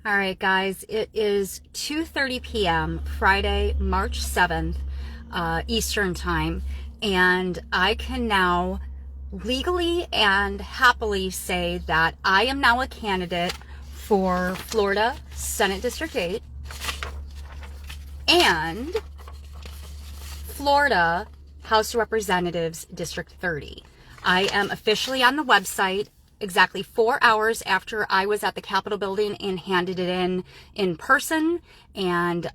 All right, guys, it is 2:30 p.m. Friday, March 7th, Eastern Time, and I can now legally and happily say that I am now a candidate for Florida Senate District 8 and Florida House of Representatives District 30. I am officially on the website exactly 4 hours after I was at the Capitol building and handed it in person. And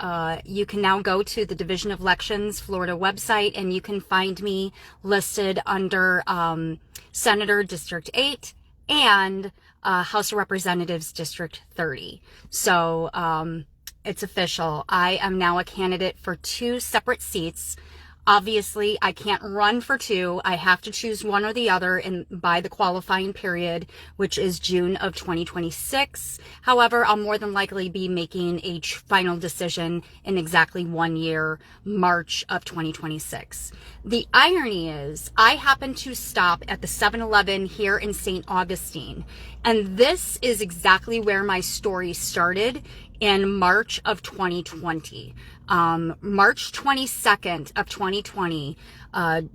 you can now go to the Division of Elections Florida website and you can find me listed under Senator District 8 and House of Representatives District 30. So it's official. I am now a candidate for 2 separate seats. Obviously, I can't run for 2. I have to choose one or the other by the qualifying period, which is June of 2026. However, I'll more than likely be making a final decision in exactly 1 year, March of 2026. The irony is, I happen to stop at the 7-Eleven here in St. Augustine, and this is exactly where my story started in March of 2020. March 22nd of 2020,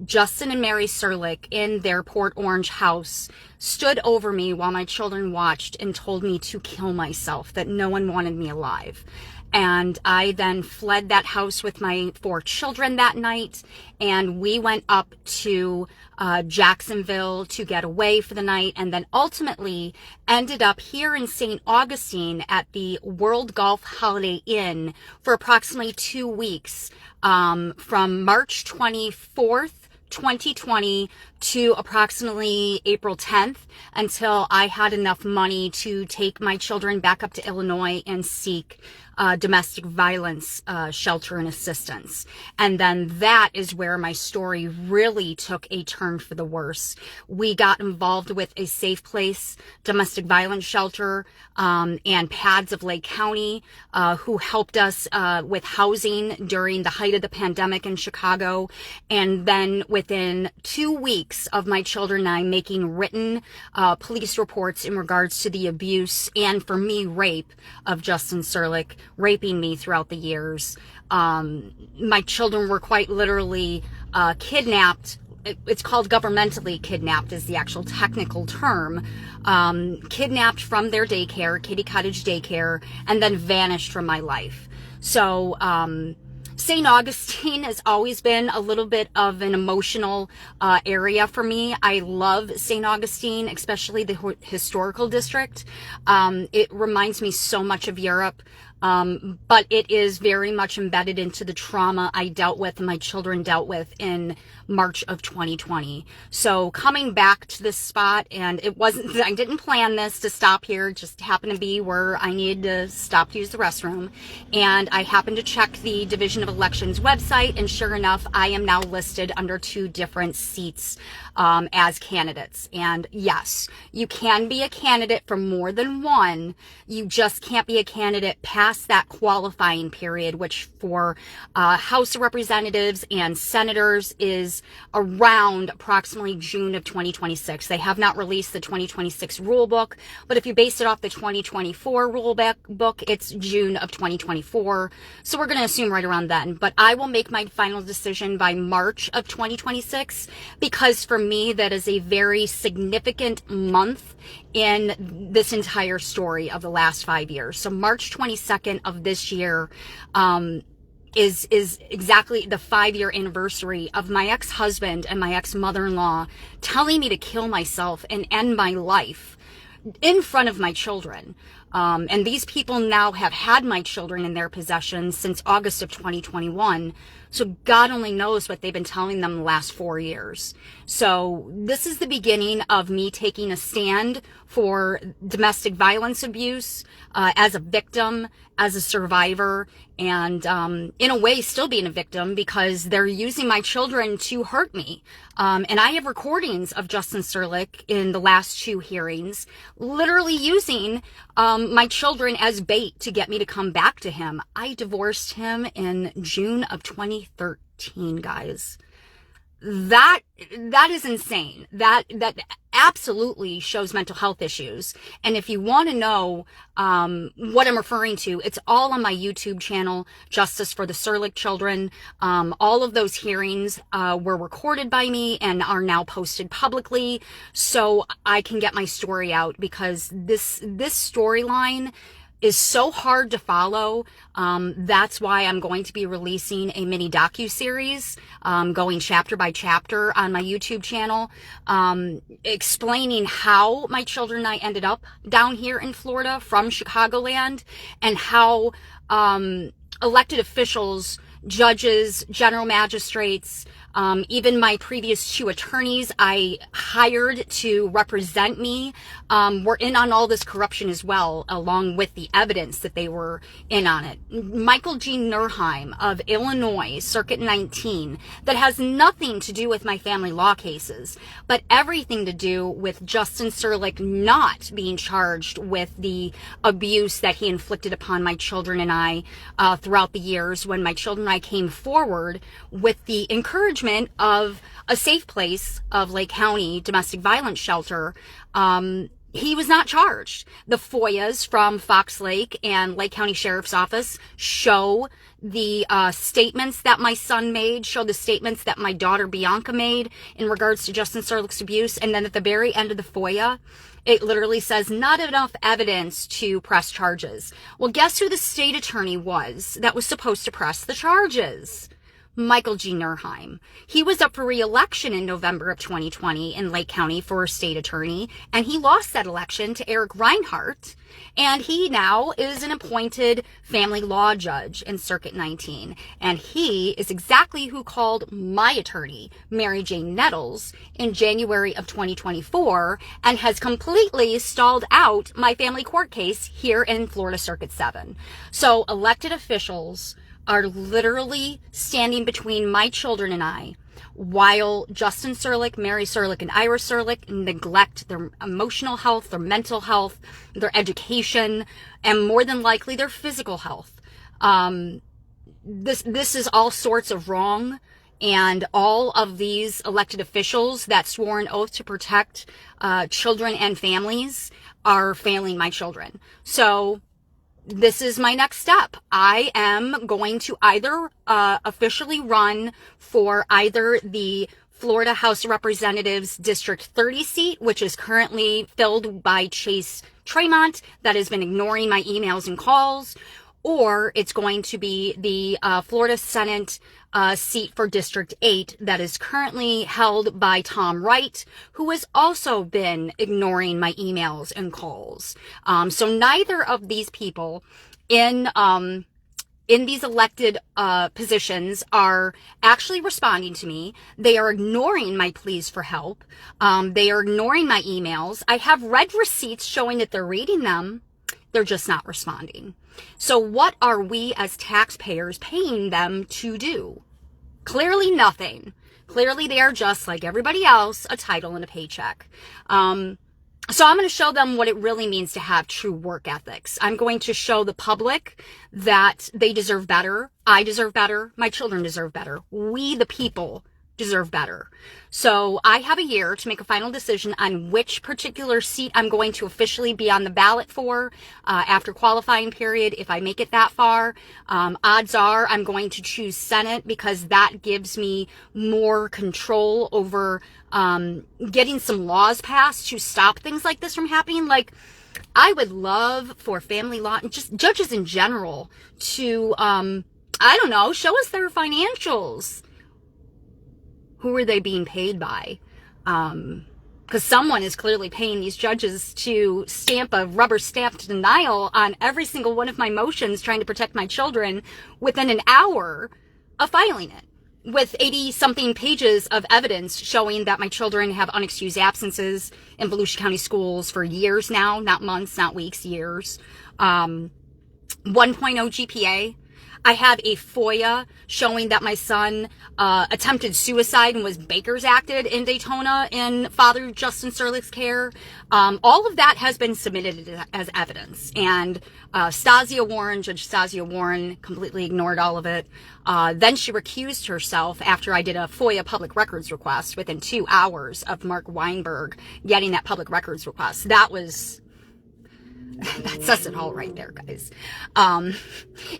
Justin and Mary Serlick in their Port Orange house stood over me while my children watched and told me to kill myself, that no one wanted me alive. And I then fled that house with my 4 children that night, and we went up to Jacksonville to get away for the night, and then ultimately ended up here in St. Augustine at the World Golf Holiday Inn for approximately 2 weeks, from March 24th, 2020 to approximately April 10th, until I had enough money to take my children back up to Illinois and seek domestic violence shelter and assistance. And then that is where my story really took a turn for the worse. We got involved with a Safe Place domestic violence shelter and PADS of Lake County, who helped us with housing during the height of the pandemic in Chicago. And then within 2 weeks of my children and I making written police reports in regards to the abuse and, for me, rape of Justin Serlick, raping me throughout the years. My children were quite literally kidnapped. It's called governmentally kidnapped is the actual technical term. Kidnapped from their daycare, Kitty Cottage Daycare, and then vanished from my life. So St. Augustine has always been a little bit of an emotional area for me. I love St. Augustine, especially the historical district. It reminds me so much of Europe. But it is very much embedded into the trauma I dealt with and my children dealt with in March of 2020. So coming back to this spot, and I didn't plan this to stop here, it just happened to be where I needed to stop to use the restroom. And I happened to check the Division of Elections website, and sure enough, I am now listed under 2 different seats as candidates. And yes, you can be a candidate for more than one. You just can't be a candidate past that qualifying period, which for House of Representatives and Senators is around approximately June of 2026. They have not released the 2026 rule book, but if you base it off the 2024 rule book, it's June of 2024. So we're going to assume right around then. But I will make my final decision by March of 2026, because for me, that is a very significant month in this entire story of the last 5 years. So March 22nd of this year is exactly the 5-year anniversary of my ex-husband and my ex-mother-in-law telling me to kill myself and end my life in front of my children. And these people now have had my children in their possession since August of 2021. So God only knows what they've been telling them the last 4 years. So this is the beginning of me taking a stand for domestic violence abuse as a victim, as a survivor, and in a way still being a victim because they're using my children to hurt me. And I have recordings of Justin Serlick in the last 2 hearings, literally using my children as bait to get me to come back to him. I divorced him in June of 2013, guys. That is insane. That absolutely shows mental health issues. And if you want to know what I'm referring to, it's all on my YouTube channel, Justice for the Serlick Children. All of those hearings were recorded by me and are now posted publicly, so I can get my story out, because this storyline is so hard to follow. That's why I'm going to be releasing a mini docu-series, going chapter by chapter on my YouTube channel, explaining how my children and I ended up down here in Florida from Chicagoland, and how elected officials, judges, general magistrates, even my previous 2 attorneys I hired to represent me, were in on all this corruption as well, along with the evidence that they were in on it. Michael G. Nurheim of Illinois, Circuit 19, that has nothing to do with my family law cases, but everything to do with Justin Serlick not being charged with the abuse that he inflicted upon my children and I throughout the years, when my children and I came forward with the encouragement of a safe place of Lake County domestic violence shelter. He was not charged. The FOIAs from Fox Lake and Lake County Sheriff's Office show the statements that my son made, show the statements that my daughter Bianca made in regards to Justin Serlick's abuse. And then at the very end of the FOIA, it literally says not enough evidence to press charges. Well, guess who the state attorney was that was supposed to press the charges? Michael G. Nurheim. He was up for re-election in November of 2020 in Lake County for state attorney, and he lost that election to Eric Reinhart, and he now is an appointed family law judge in Circuit 19, and he is exactly who called my attorney, Mary Jane Nettles, in January of 2024, and has completely stalled out my family court case here in Florida Circuit 7. So elected officials are literally standing between my children and I, while Justin Serlick, Mary Serlick, and Ira Serlick neglect their emotional health, their mental health, their education, and more than likely their physical health. This is all sorts of wrong, and all of these elected officials that swore an oath to protect children and families are failing my children. So this is my next step. I am going to either officially run for either the Florida House of Representatives District 30 seat, which is currently filled by Chase Tremont, that has been ignoring my emails and calls, or it's going to be the Florida Senate seat for District 8 that is currently held by Tom Wright, who has also been ignoring my emails and calls. So neither of these people in these elected positions are actually responding to me. They are ignoring my pleas for help. They are ignoring my emails. I have read receipts showing that they're reading them. They're just not responding. So what are we as taxpayers paying them to do? Clearly nothing. Clearly they are just like everybody else, a title and a paycheck. So I'm going to show them what it really means to have true work ethics. I'm going to show the public that they deserve better. I deserve better. My children deserve better. We, the people, deserve better. So I have a year to make a final decision on which particular seat I'm going to officially be on the ballot for after qualifying period, if I make it that far. Odds are I'm going to choose Senate, because that gives me more control over getting some laws passed to stop things like this from happening. Like, I would love for family law and just judges in general to, I don't know, show us their financials. Who are they being paid by? Because someone is clearly paying these judges to stamp a rubber stamped denial on every single one of my motions trying to protect my children within an hour of filing it, with 80-something pages of evidence showing that my children have unexcused absences in Volusia County schools for years now, not months, not weeks, years. 1.0 GPA. I have a FOIA showing that my son attempted suicide and was Baker's acted in Daytona in Father Justin Serlick's care. All of that has been submitted as evidence. And Judge Stasia Warren completely ignored all of it. Then she recused herself after I did a FOIA public records request within 2 hours of Mark Weinberg getting that public records request. That says it all right there, guys.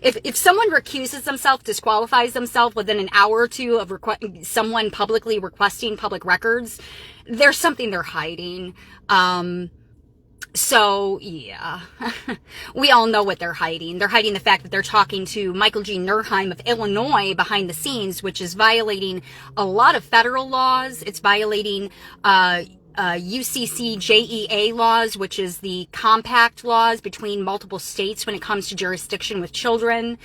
If someone recuses themselves, disqualifies themselves within an hour or two of someone publicly requesting public records, there's something they're hiding. So, yeah, we all know what they're hiding. They're hiding the fact that they're talking to Michael G. Nerheim of Illinois behind the scenes, which is violating a lot of federal laws. It's violating UCCJEA laws, which is the compact laws between multiple states when it comes to jurisdiction with children,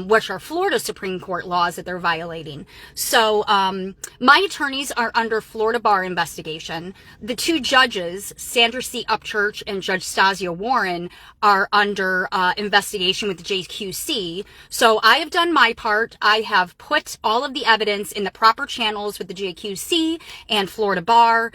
which are Florida Supreme Court laws that they're violating. So my attorneys are under Florida bar investigation. The two judges, Sandra C. Upchurch and Judge Stasia Warren, are under investigation with the JQC. So I have done my part. I have put all of the evidence in the proper channels with the JQC and Florida bar.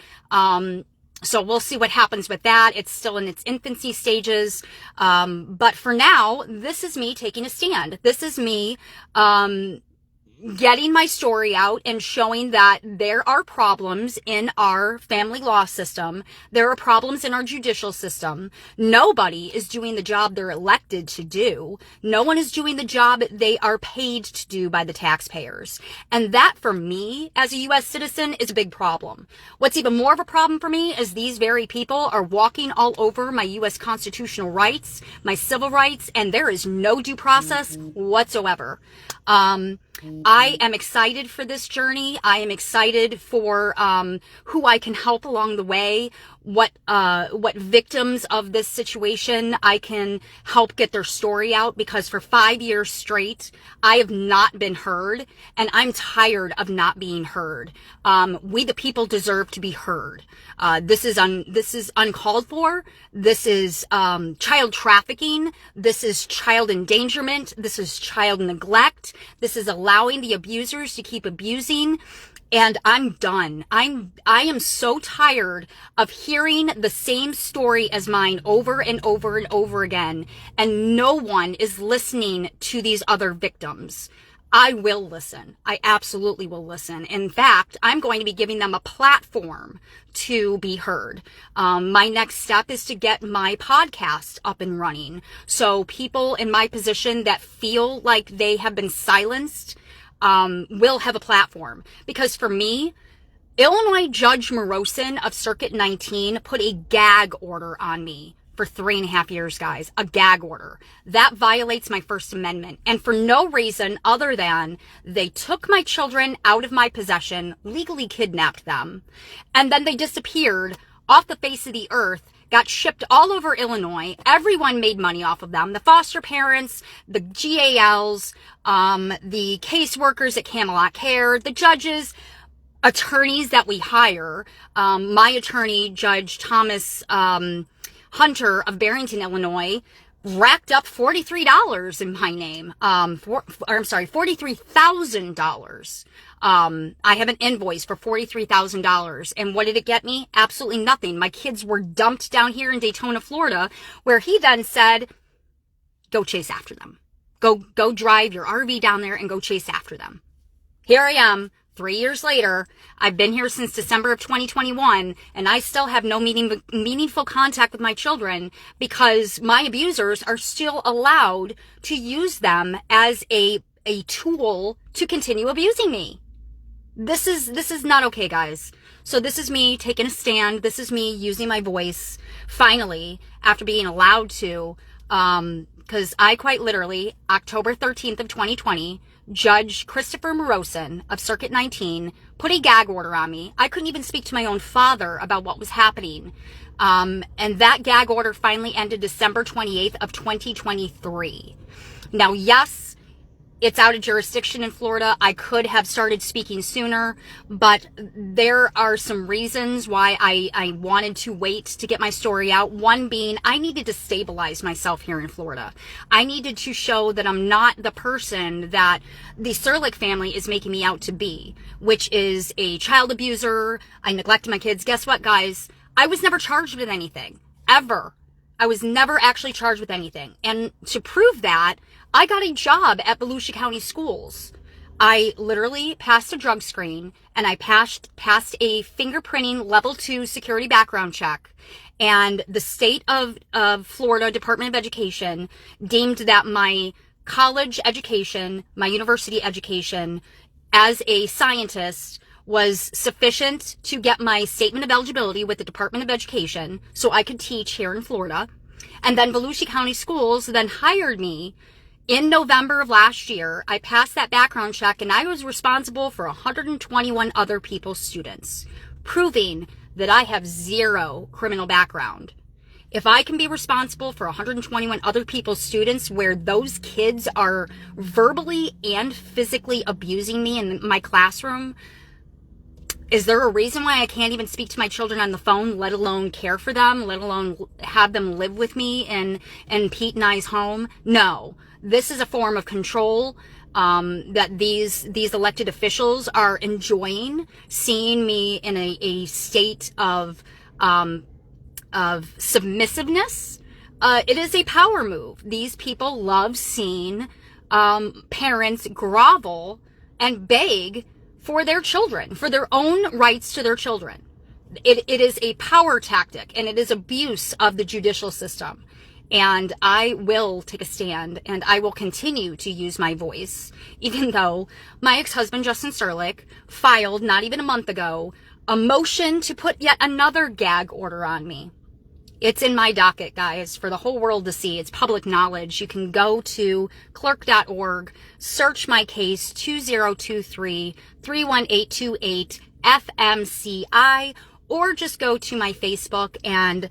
So we'll see what happens with that. It's still in its infancy stages. But for now, this is me taking a stand. This is me, getting my story out and showing that there are problems in our family law system. There are problems in our judicial system. Nobody is doing the job they're elected to do. No one is doing the job they are paid to do by the taxpayers. And that, for me, as a U.S. citizen, is a big problem. What's even more of a problem for me is these very people are walking all over my U.S. constitutional rights, my civil rights, and there is no due process whatsoever. I am excited for this journey. I am excited for who I can help along the way, what victims of this situation I can help get their story out, because for 5 years straight, I have not been heard, and I'm tired of not being heard. We the people deserve to be heard. This is uncalled for. This is child trafficking. This is child endangerment. This is child neglect. This is allowing the abusers to keep abusing. And I'm done. I am so tired of hearing the same story as mine over and over and over again, and no one is listening to these other victims. I will listen. I absolutely will listen. In fact, I'm going to be giving them a platform to be heard. My next step is to get my podcast up and running, so people in my position that feel like they have been silenced will have a platform. Because for me, Illinois Judge Morosin of Circuit 19 put a gag order on me for 3.5 years, guys. A gag order. That violates my First Amendment. And for no reason other than they took my children out of my possession, legally kidnapped them, and then they disappeared off the face of the earth, got shipped all over Illinois. Everyone made money off of them. The foster parents, the GALs, the caseworkers at Camelot Care, the judges, attorneys that we hire. My attorney, Judge Thomas Hunter of Barrington, Illinois, racked up $43 in my name. $43,000. I have an invoice for $43,000. And what did it get me? Absolutely nothing. My kids were dumped down here in Daytona, Florida, where he then said, go chase after them. Go drive your RV down there and go chase after them. Here I am, 3 years later. I've been here since December of 2021, and I still have no meaningful contact with my children because my abusers are still allowed to use them as a tool to continue abusing me. This is not okay, guys. So this is me taking a stand. This is me using my voice, finally, after being allowed to, because I quite literally, October 13th of 2020, Judge Christopher Morosin of Circuit 19 put a gag order on me. I couldn't even speak to my own father about what was happening. And that gag order finally ended December 28th of 2023. Now, yes, It's out of jurisdiction in Florida. I could have started speaking sooner, but there are some reasons why I wanted to wait to get my story out. One being, I needed to stabilize myself here in Florida. I needed to show that I'm not the person that the Serlick family is making me out to be, which is a child abuser. I neglected my kids. Guess what, guys? I was never charged with anything, ever. I was never actually charged with anything. And to prove that, I got a job at Volusia County Schools. I literally passed a drug screen, and I passed a fingerprinting level 2 security background check. And the state of Florida Department of Education deemed that my college education, my university education as a scientist was sufficient to get my statement of eligibility with the Department of Education so I could teach here in Florida. And then Volusia County Schools then hired me in November of last year. I passed that background check, and I was responsible for 121 other people's students, proving that I have zero criminal background. If I can be responsible for 121 other people's students where those kids are verbally and physically abusing me in my classroom, is there a reason why I can't even speak to my children on the phone, let alone care for them, let alone have them live with me in Pete and I's home? No. This is a form of control that these elected officials are enjoying, seeing me in a state of submissiveness. It is a power move. These people love seeing parents grovel and beg for their children, for their own rights to their children. It is a power tactic, and it is abuse of the judicial system. And I will take a stand, and I will continue to use my voice, even though my ex-husband, Justin Serlick, filed not even a month ago a motion to put yet another gag order on me. It's in my docket, guys, for the whole world to see. It's public knowledge. You can go to clerk.org, search my case 2023-31828 FMCI, or just go to my Facebook and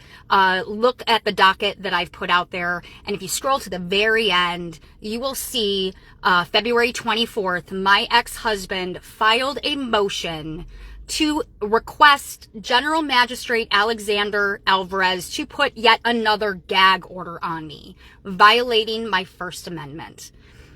look at the docket that I've put out there. And if you scroll to the very end, you will see February 24th, my ex-husband filed a motion to request General Magistrate Alexander Alvarez to put yet another gag order on me, violating my First Amendment.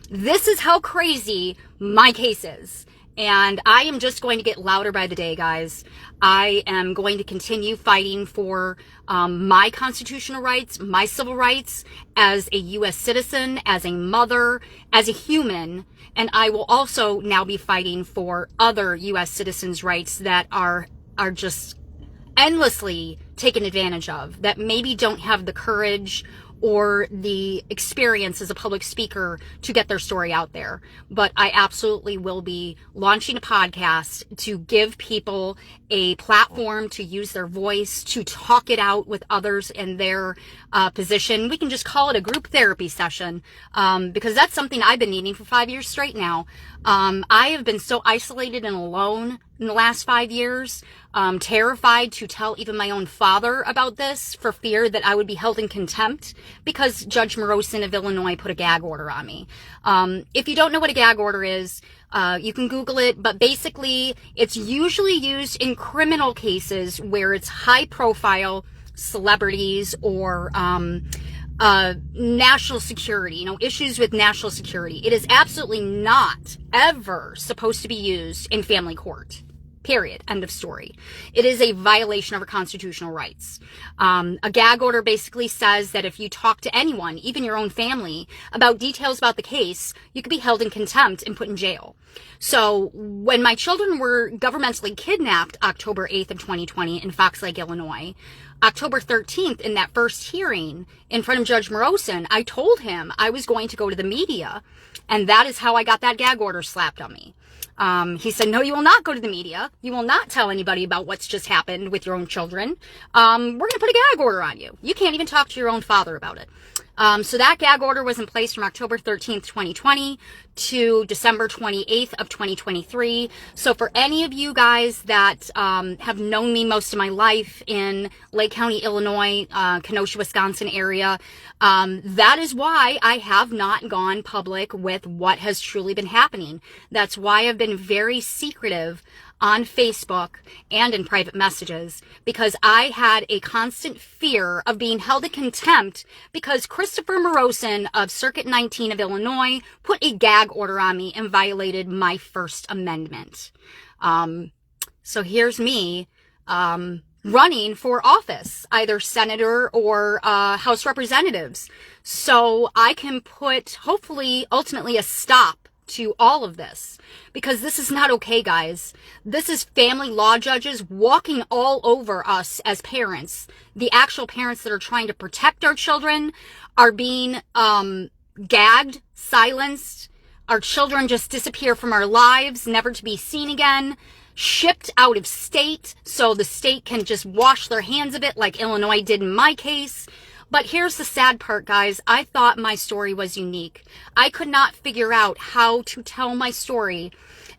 This is how crazy my case is. And I am just going to get louder by the day, guys. I am going to continue fighting for my constitutional rights, my civil rights as a U.S. citizen, as a mother, as a human. And I will also now be fighting for other U.S. citizens' rights that are just endlessly taken advantage of, that maybe don't have the courage or the experience as a public speaker to get their story out there. But I absolutely will be launching a podcast to give people a platform to use their voice, to talk it out with others in their position. We can just call it a group therapy session, because that's something I've been needing for 5 years straight now. I have been so isolated and alone in the last 5 years, terrified to tell even my own father about this for fear that I would be held in contempt because Judge Morosin of Illinois put a gag order on me. If you don't know what a gag order is, you can Google it, but basically it's usually used in criminal cases where it's high profile celebrities or national security, issues with national security. It is absolutely not ever supposed to be used in family court. Period. End of story. It is a violation of our constitutional rights. A gag order basically says that if you talk to anyone, even your own family, about details about the case, you could be held in contempt and put in jail. So when my children were governmentally kidnapped October 8th of 2020 in Fox Lake, Illinois, October 13th, in that first hearing in front of Judge Morosin, I told him I was going to go to the media, and that is how I got that gag order slapped on me. He said, no, you will not go to the media. You will not tell anybody about what's just happened with your own children. We're going to put a gag order on you. You can't even talk to your own father about it. So that gag order was in place from October 13th, 2020 to December 28th of 2023. So for any of you guys that have known me most of my life in Lake County, Illinois, Kenosha, Wisconsin area, that is why I have not gone public with what has truly been happening. That's why I've been very secretive on Facebook and in private messages, because I had a constant fear of being held in contempt because Christopher Morosin of Circuit 19 of Illinois put a gag order on me and violated my First Amendment. So here's me running for office, either senator or House representatives, so I can put, hopefully, ultimately a stop to all of this, because this is not okay, guys. This is family law judges walking all over us as parents. The actual parents that are trying to protect our children are being gagged, silenced. Our children just disappear from our lives, never to be seen again, shipped out of state so the state can just wash their hands of it like Illinois did in my case. But here's the sad part, guys. I thought my story was unique. I could not figure out how to tell my story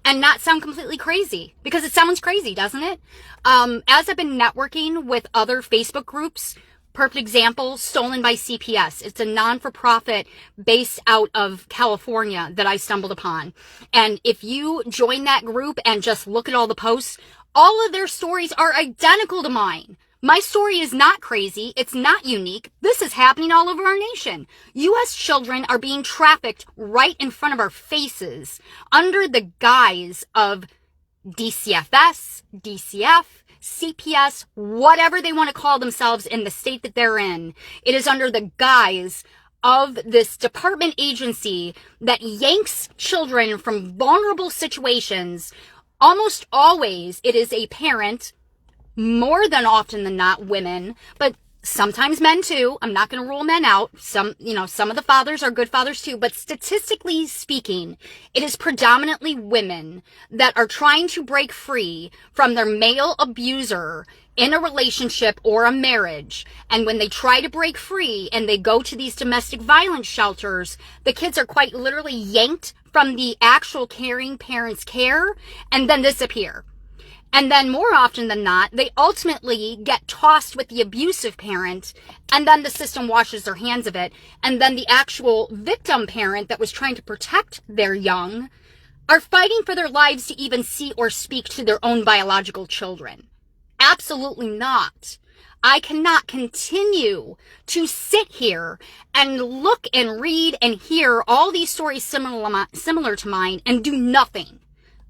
and not sound completely crazy, because it sounds crazy, doesn't it? As I've been networking with other Facebook groups, perfect example, Stolen by CPS. It's a non-for-profit based out of California that I stumbled upon. And if you join that group and just look at all the posts, all of their stories are identical to mine. My story is not crazy. It's not unique. This is happening all over our nation. U.S. children are being trafficked right in front of our faces under the guise of DCFS, DCF, CPS, whatever they want to call themselves in the state that they're in. It is under the guise of this department agency that yanks children from vulnerable situations. Almost always it is a parent, more than often than not women, but sometimes men too. I'm not going to rule men out. Some of the fathers are good fathers too, but statistically speaking, it is predominantly women that are trying to break free from their male abuser in a relationship or a marriage. And when they try to break free and they go to these domestic violence shelters, the kids are quite literally yanked from the actual caring parents' care and then disappear. And then more often than not, they ultimately get tossed with the abusive parent, and then the system washes their hands of it. And then the actual victim parent that was trying to protect their young are fighting for their lives to even see or speak to their own biological children. Absolutely not. I cannot continue to sit here and look and read and hear all these stories similar to mine and do nothing.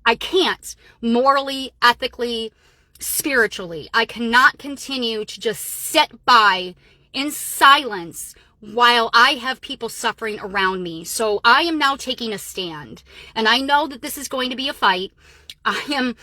I can't, morally, ethically, spiritually. I cannot continue to just sit by in silence while I have people suffering around me. So I am now taking a stand. And I know that this is going to be a fight. I am,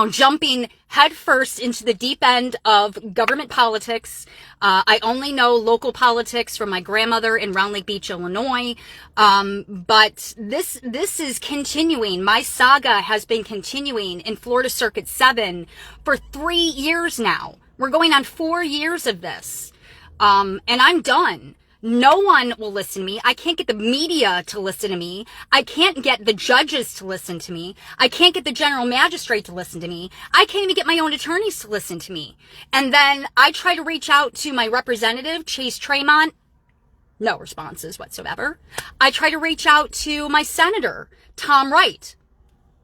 jumping headfirst into the deep end of government politics. I only know local politics from my grandmother in Round Lake Beach, Illinois. But this is continuing. My saga has been continuing in Florida Circuit 7 for 3 years now. We're going on 4 years of this. And I'm done. No one will listen to me. I can't get the media to listen to me. I can't get the judges to listen to me. I can't get the general magistrate to listen to me. I can't even get my own attorneys to listen to me. And then I try to reach out to my representative, Chase Tremont. No responses whatsoever. I try to reach out to my senator, Tom Wright.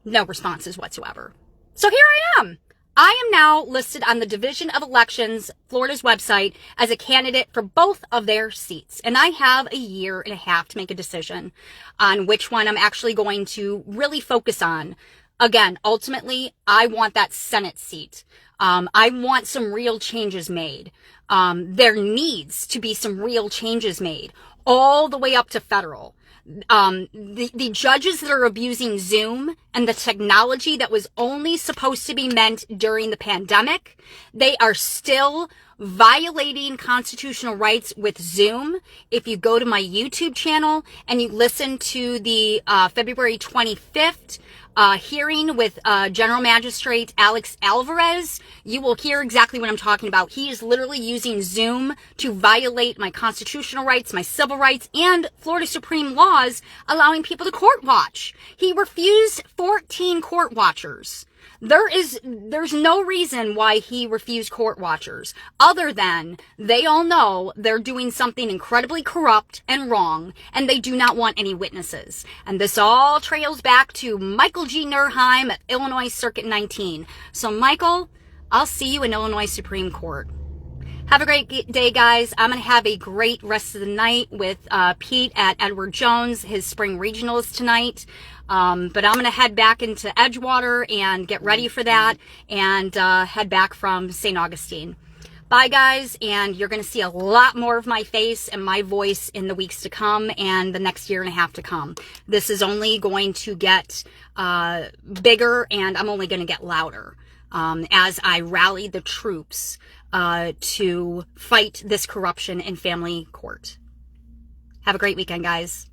No responses whatsoever. So here I am. I am now listed on the Division of Elections, Florida's website, as a candidate for both of their seats. And I have a year and a half to make a decision on which one I'm actually going to really focus on. Again, ultimately, I want that Senate seat. I want some real changes made. There needs to be some real changes made, all the way up to federal. The judges that are abusing Zoom and the technology that was only supposed to be meant during the pandemic, they are still violating constitutional rights with Zoom. If you go to my YouTube channel and you listen to the February 25th hearing with General Magistrate Alex Alvarez, you will hear exactly what I'm talking about. He is literally using Zoom to violate my constitutional rights, my civil rights, and Florida Supreme laws allowing people to court watch. He refused 14 court watchers. There's no reason why he refused court watchers other than they all know they're doing something incredibly corrupt and wrong, and they do not want any witnesses. And this all trails back to Michael G. Nerheim at Illinois Circuit 19. So Michael, I'll see you in Illinois Supreme Court. Have a great day, guys. I'm going to have a great rest of the night with Pete at Edward Jones, his spring regionals tonight. But I'm going to head back into Edgewater and get ready for that and head back from St. Augustine. Bye, guys, and you're going to see a lot more of my face and my voice in the weeks to come and the next year and a half to come. This is only going to get bigger, and I'm only going to get louder as I rally the troops to fight this corruption in family court. Have a great weekend, guys.